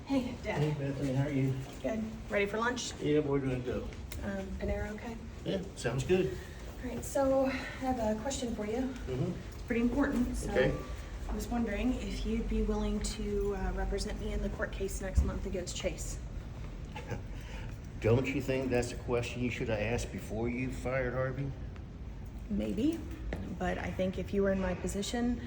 Hey, Dad. Hey Bethany, how are you? Good. Ready for lunch? Yeah, we're gonna go. Panera, okay? Yeah, sounds good. All right, so I have a question for you. Mm-hmm. It's pretty important. So Okay. I was wondering if you'd be willing to represent me in the court case next month against Chase. Don't you think that's a question you should have asked before you fired Harvey? Maybe, but I think if you were in my position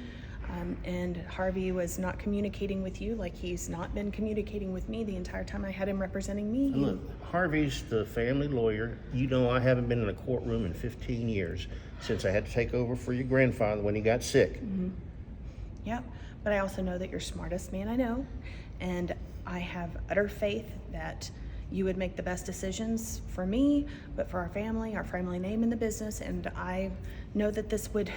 and Harvey was not communicating with you like he's not been communicating with me the entire time I had him representing me. Look, Harvey's the family lawyer. You know I haven't been in a courtroom in 15 years since I had to take over for your grandfather when he got sick. Mm-hmm. Yep, but I also know that you're smartest man I know, and I have utter faith that you would make the best decisions for me, but for our family name in the business, and I know that this would...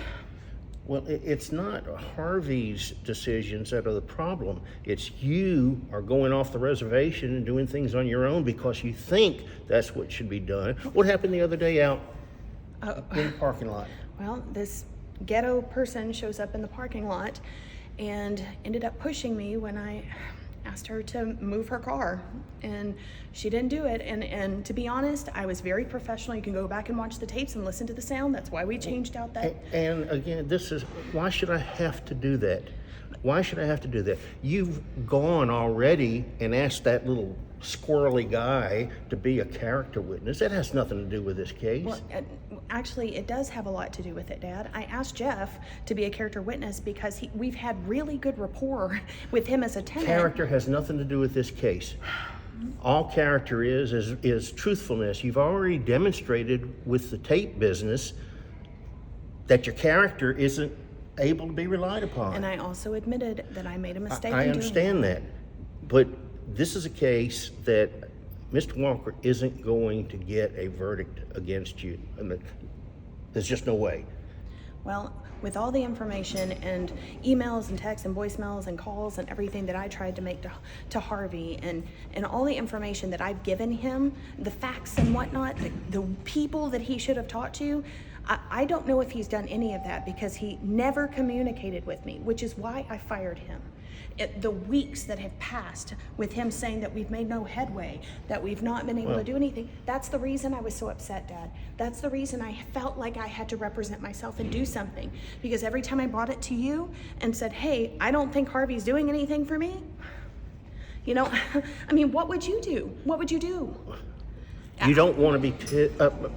Well, it's not Harvey's decisions that are the problem. It's you are going off the reservation and doing things on your own because you think that's what should be done. What happened the other day out in the parking lot? Well, this ghetto person shows up in the parking lot and ended up pushing me when I asked her to move her car, and she didn't do it. And to be honest, I was very professional. You can go back and watch the tapes and listen to the sound. That's why we changed out that. And again, why should I have to do that? Why should I have to do that? You've gone already and asked that little squirrely guy to be a character witness. That has nothing to do with this case. Well, actually, it does have a lot to do with it, Dad. I asked Jeff to be a character witness because we've had really good rapport with him as a tenant. Character has nothing to do with this case. All character is truthfulness. You've already demonstrated with the tape business that your character isn't able to be relied upon. And I also admitted that I made a mistake. I understand that, but this is a case that Mr. Walker isn't going to get a verdict against you. I mean, there's just no way. Well, with all the information and emails and texts and voicemails and calls and everything that I tried to make to Harvey and all the information that I've given him, the facts and whatnot, the people that he should have talked to, I don't know if he's done any of that because he never communicated with me, which is why I fired him. The weeks that have passed with him saying that we've made no headway, that we've not been able to do anything, that's the reason I was so upset, Dad. That's the reason I felt like I had to represent myself and do something. Because every time I brought it to you and said, hey, I don't think Harvey's doing anything for me, you know, I mean, what would you do? What would you do? You don't want to be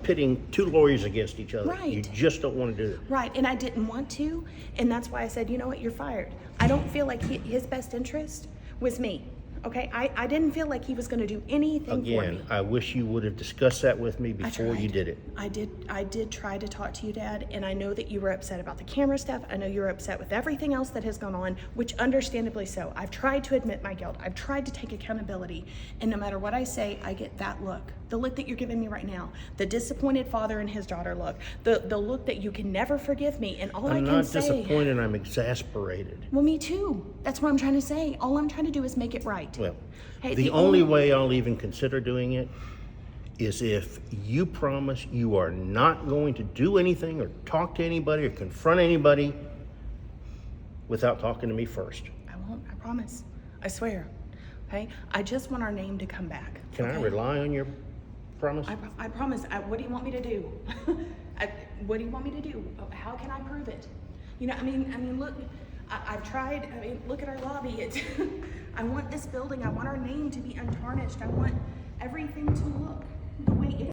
pitting two lawyers against each other. Right. You just don't want to do it. Right, and I didn't want to, and that's why I said, you know what, you're fired. I don't feel like his best interest was me, okay? I didn't feel like he was going to do anything for me. Again, I wish you would have discussed that with me before you did it. I did try to talk to you, Dad, and I know that you were upset about the camera stuff. I know you were upset with everything else that has gone on, which understandably so. I've tried to admit my guilt. I've tried to take accountability, and no matter what I say, I get that look. The look that you're giving me right now, the disappointed father and his daughter look, the look that you can never forgive me, and all I can say... I'm not disappointed, I'm exasperated. Well, me too. That's what I'm trying to say. All I'm trying to do is make it right. Well, hey, the only way I'll even consider doing it is if you promise you are not going to do anything or talk to anybody or confront anybody without talking to me first. I won't, I promise. I swear. Okay? I just want our name to come back. Can I rely on your promise? I promise. What do you want me to do? What do you want me to do? How can I prove it? You know, I mean, look, I've tried. I mean, look at our lobby. I want this building. I want our name to be untarnished. I want everything to look